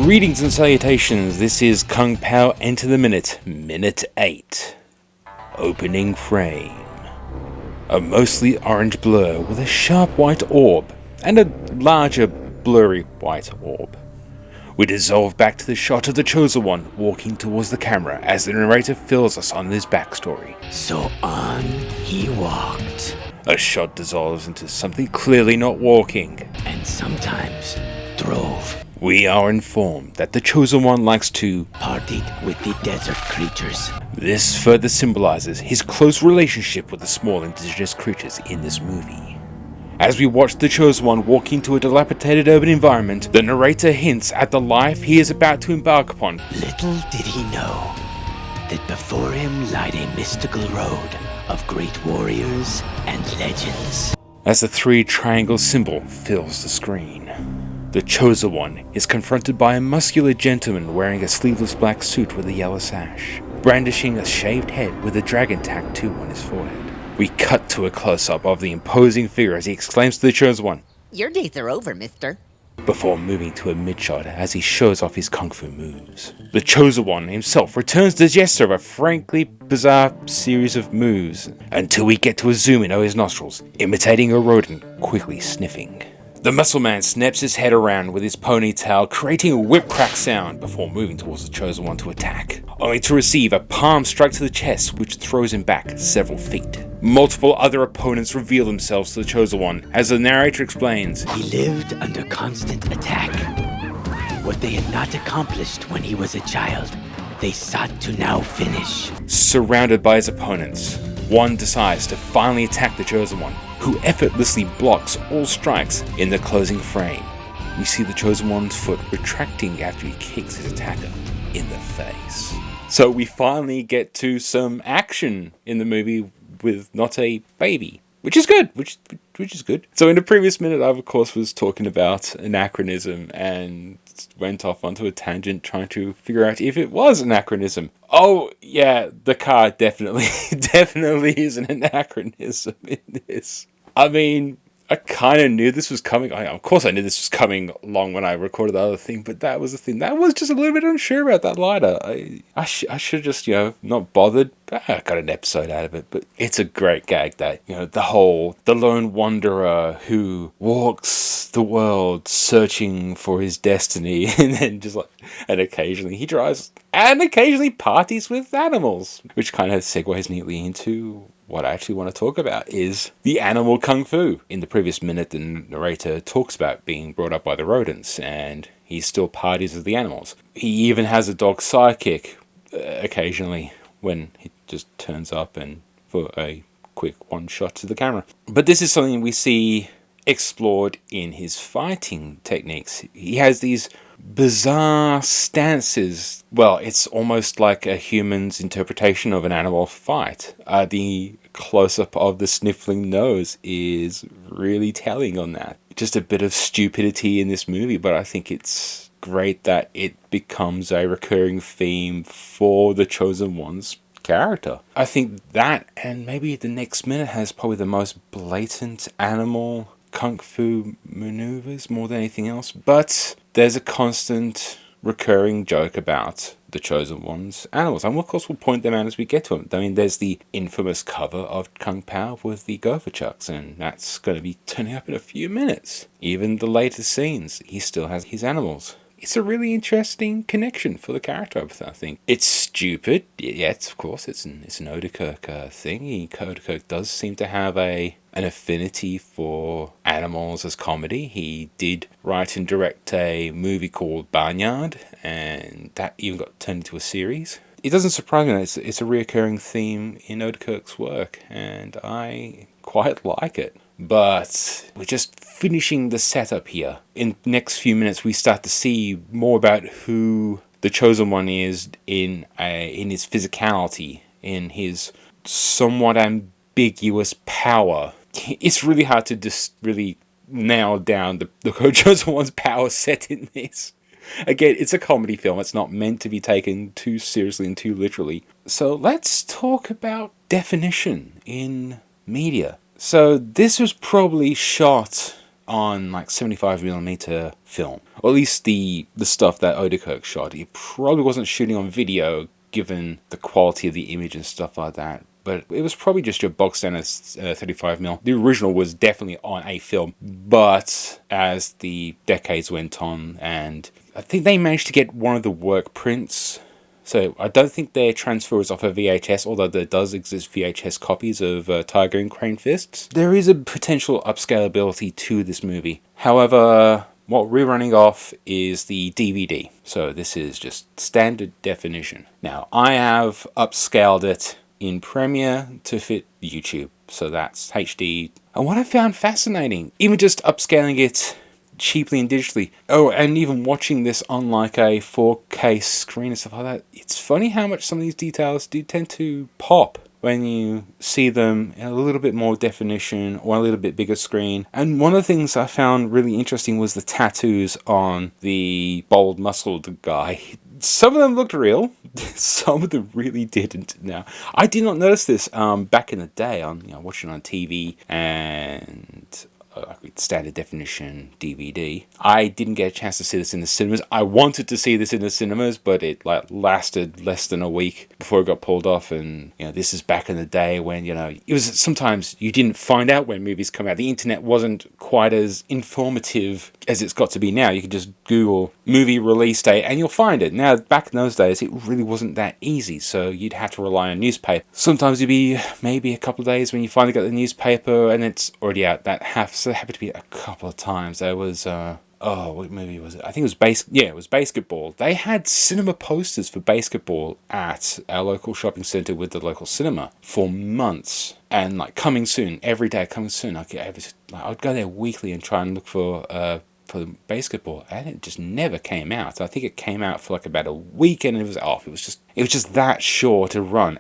Greetings and salutations, this is Kung Pao Enter the Minute, Minute 8. Opening frame. A mostly orange blur with a sharp white orb, and a larger blurry white orb. We dissolve back to the shot of the Chosen One walking towards the camera as the narrator fills us on his backstory. So on he walked. A shot dissolves into something clearly not walking. And sometimes drove. We are informed that the Chosen One likes to Partied with the desert creatures. This further symbolizes his close relationship with the small indigenous creatures in this movie. As we watch the Chosen One walk into a dilapidated urban environment, the narrator hints at the life he is about to embark upon. Little did he know that before him lied a mystical road of great warriors and legends. As the three triangle symbol fills the screen, the Chosen One is confronted by a muscular gentleman wearing a sleeveless black suit with a yellow sash, brandishing a shaved head with a dragon tattoo on his forehead. We cut to a close-up of the imposing figure as he exclaims to the Chosen One, "Your days are over, mister." Before moving to a mid-shot as he shows off his kung fu moves. The Chosen One himself returns the gesture of a frankly bizarre series of moves, until we get to a zoom in on his nostrils, imitating a rodent quickly sniffing. The muscle man snaps his head around with his ponytail, creating a whip-crack sound before moving towards the Chosen One to attack, only to receive a palm strike to the chest which throws him back several feet. Multiple other opponents reveal themselves to the Chosen One as the narrator explains. He lived under constant attack. What they had not accomplished when he was a child, they sought to now finish. Surrounded by his opponents, one decides to finally attack the Chosen One, who effortlessly blocks all strikes in the closing frame. We see the Chosen One's foot retracting after he kicks his attacker in the face. So we finally get to some action in the movie with not a baby, which is good, which is good. So in the previous minute, I of course was talking about anachronism and went off onto a tangent trying to figure out if it was anachronism. Oh yeah, the car definitely is an anachronism in this. I mean, I kind of knew this was coming. Of course I knew this was coming along when I recorded the other thing, but that was the thing. That was just a little bit unsure about that lighter. I should just, not bothered. I got an episode out of it, but it's a great gag that, the lone wanderer who walks the world searching for his destiny and then and occasionally he drives and occasionally parties with animals, which kind of segues neatly into what I actually want to talk about is the animal kung fu. In the previous minute, the narrator talks about being brought up by the rodents, and he still parties with the animals. He even has a dog sidekick occasionally when he just turns up and for a quick one shot to the camera. But this is something we see explored in his fighting techniques. He has these bizarre stances. Well, it's almost like a human's interpretation of an animal fight. The close-up of the sniffling nose is really telling on that. Just a bit of stupidity in this movie, but I think it's great that it becomes a recurring theme for the Chosen One's character. I think that, and maybe the next minute, has probably the most blatant animal kung fu maneuvers more than anything else, but there's a constant recurring joke about the Chosen One's animals, and of course we'll point them out as we get to them. I mean, there's the infamous cover of Kung Pao with the gopher chucks, and that's going to be turning up in a few minutes. Even the later scenes, he still has his animals. It's a really interesting connection for the character, I think. It's stupid. Yes, of course, it's an Odenkirk thing. Odenkirk does seem to have an affinity for animals as comedy. He did write and direct a movie called Barnyard, and that even got turned into a series. It doesn't surprise me that it's a reoccurring theme in Odenkirk's work, and I quite like it. But we're just finishing the setup here. In the next few minutes, we start to see more about who the Chosen One is in his physicality, in his somewhat ambiguous power. It's really hard to just really nail down the Chosen One's power set in this. Again, it's a comedy film. It's not meant to be taken too seriously and too literally. So let's talk about definition in media. So this was probably shot on like 75mm film, or at least the stuff that Odenkirk shot. He probably wasn't shooting on video given the quality of the image and stuff like that, but it was probably just your box standard 35mm. The original was definitely on a film, but as the decades went on, and I think they managed to get one of the work prints. So I don't think their transfer is off of VHS, although there does exist VHS copies of Tiger and Crane Fists. There is a potential upscalability to this movie. However, what we're running off is the DVD. So this is just standard definition. Now, I have upscaled it in Premiere to fit YouTube. So that's HD. And what I found fascinating, even just upscaling it cheaply and digitally. Oh, and even watching this on like a 4K screen and stuff like that, it's funny how much some of these details do tend to pop when you see them in a little bit more definition or a little bit bigger screen. And one of the things I found really interesting was the tattoos on the bold muscled guy. Some of them looked real, some of them really didn't. Now, I did not notice this back in the day on watching on TV and standard definition DVD. I didn't get a chance to see this in the cinemas. I wanted to see this in the cinemas, but it lasted less than a week before it got pulled off. And this is back in the day when it was sometimes you didn't find out when movies come out. The internet wasn't quite as informative as it's got to be now. You could just Google movie release date and you'll find it. Now, back in those days, it really wasn't that easy, so you'd have to rely on newspaper. Sometimes it'd be maybe a couple of days when you finally got the newspaper and it's already out. That happened to be a couple of times. There was what movie was it? I think it was Basketball. They had cinema posters for Basketball at our local shopping centre with the local cinema for months. And coming soon, every day coming soon. I'd go there weekly and try and look for the Basketball, and it just never came out. I think it came out for about a week and it was off. It was just that short a run,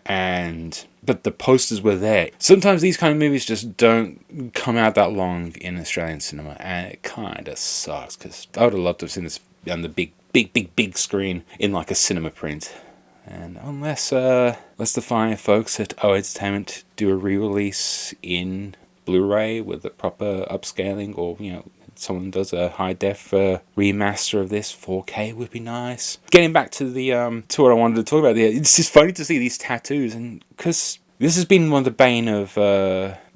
but the posters were there. Sometimes these kind of movies just don't come out that long in Australian cinema, and it kind of sucks because I would have loved to have seen this on the big screen in a cinema print. And unless the fine folks at O Entertainment do a re-release in Blu-ray with the proper upscaling, or someone does a high def remaster of this, 4K would be nice. Getting back to to what I wanted to talk about there, it's just funny to see these tattoos, and because this has been one of the bane of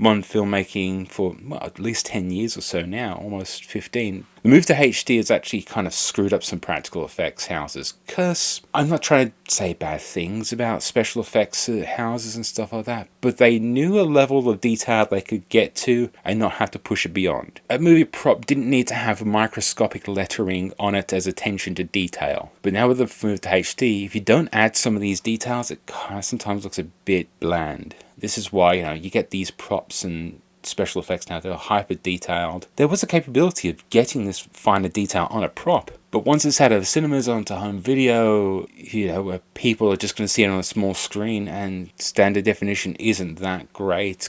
modern filmmaking for at least 10 years or so now, almost 15. The move to HD has actually kind of screwed up some practical effects houses, because I'm not trying to say bad things about special effects houses and stuff like that, but they knew a level of detail they could get to and not have to push it beyond. A movie prop didn't need to have microscopic lettering on it as attention to detail, but now with the move to HD, if you don't add some of these details, it kind of sometimes looks a bit bland. This is why you get these props and special effects now, they're hyper detailed. There was a capability of getting this finer detail on a prop, but once it's out of cinemas onto home video, where people are just going to see it on a small screen and standard definition isn't that great,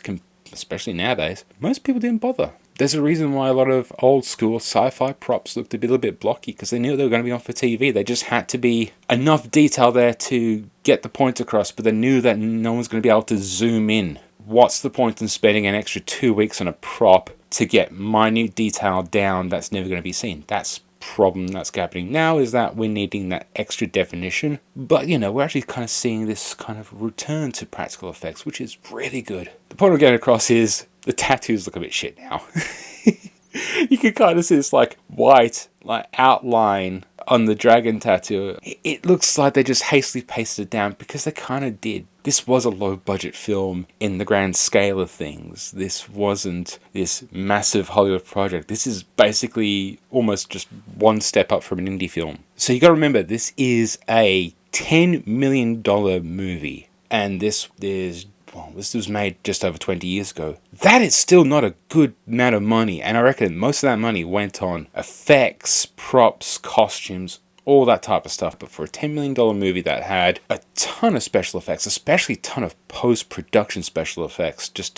especially nowadays, most people didn't bother. There's a reason why a lot of old school sci-fi props looked a little bit blocky, because they knew they were going to be on for TV. They just had to be enough detail there to get the point across, but they knew that no one's going to be able to zoom in. What's the point in spending an extra 2 weeks on a prop to get minute detail down that's never going to be seen? That's problem that's happening now, is that we're needing that extra definition. But we're actually kind of seeing this kind of return to practical effects, which is really good. The point I'm getting across is the tattoos look a bit shit now. You can kind of see this white outline on the dragon tattoo. It looks like they just hastily pasted it down, because they kind of did. This was a low budget film in the grand scale of things. This wasn't this massive Hollywood project. This is basically almost just one step up from an indie film. So you got to remember, this is a $10 million movie, and this was made just over 20 years ago. That is still not a good amount of money, and I reckon most of that money went on effects, props, costumes, all that type of stuff. But for a $10 million movie that had a ton of special effects, especially a ton of post-production special effects, just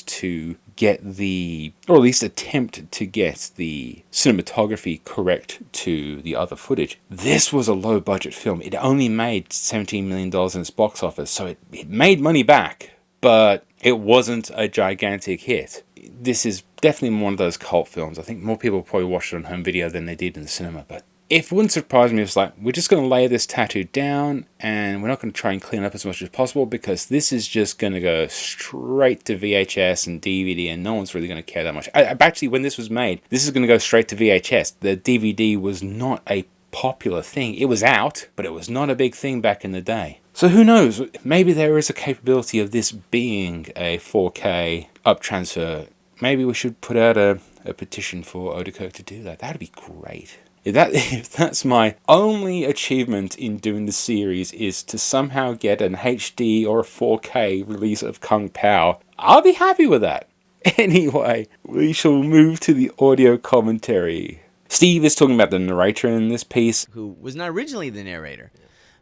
to get or at least attempt to get the cinematography correct to the other footage. This was a low-budget film. It only made $17 million in its box office, so it made money back, but it wasn't a gigantic hit. this is definitely one of those cult films. I think more people probably watched it on home video than they did in the cinema, but it wouldn't surprise me if it's like, we're just going to lay this tattoo down and we're not going to try and clean it up as much as possible, because this is just going to go straight to VHS and DVD, and no one's really going to care that much. Actually, when this was made, this is going to go straight to VHS. The DVD was not a popular thing. It was out, but it was not a big thing back in the day. So who knows? Maybe there is a capability of this being a 4K up transfer. Maybe we should put out a petition for Odenkirk to do that. That'd be great. If that's my only achievement in doing the series, is to somehow get an HD or a 4K release of Kung Pao, I'll be happy with that. Anyway, we shall move to the audio commentary. Steve is talking about the narrator in this piece, who was not originally the narrator.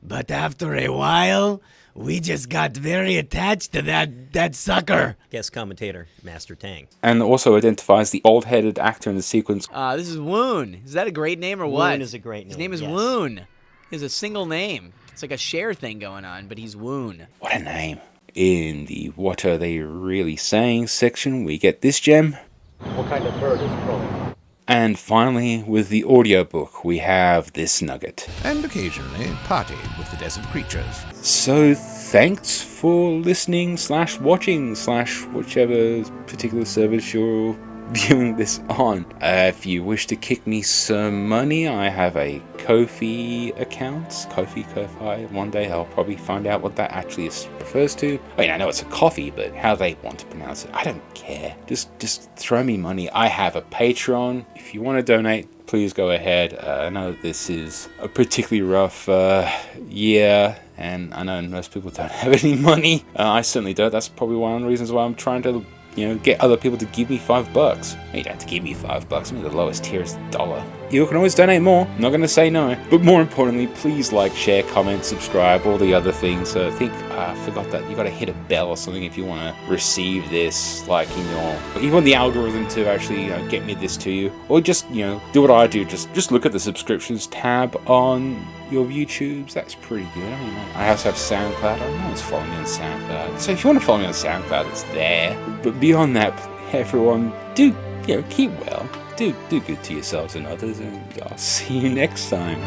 But after a while, we just got very attached to that sucker. Guest commentator, Master Tang. and also identifies the bald-headed actor in the sequence. This is Woon. Is that a great name or what? Woon is a great name. His name is yes. Woon. He has a single name. It's like a share thing going on, but he's Woon. What a name. In the What Are They Really Saying section, we get this gem. What kind of bird is crowing? And finally, with the audiobook, we have this nugget. And occasionally party with the desert creatures. So thanks for listening / watching / whichever particular service you're viewing this on. If you wish to kick me some money, I have a Ko-fi account. Ko-fi. One day I'll probably find out what that actually refers to. I mean, I know it's a coffee, but how they want to pronounce it, I don't care. Just throw me money. I have a Patreon. If you want to donate, please go ahead. I know this is a particularly rough year, and I know most people don't have any money. I certainly don't. That's probably one of the reasons why I'm trying to get other people to give me $5. You don't have to give me $5. I mean, the lowest tier is $1. You can always donate more. I'm not going to say no. But more importantly, please like, share, comment, subscribe, all the other things. I think I forgot that you got to hit a bell or something if you want to receive this, like you want the algorithm to actually get me this to you, or just do what I do. Just look at the subscriptions tab on your YouTubes. That's pretty good. I mean, I also have SoundCloud. I don't know who's following me on SoundCloud. So if you want to follow me on SoundCloud, it's there. But beyond that, everyone, do keep well. Do good to yourselves and others, and I'll see you next time.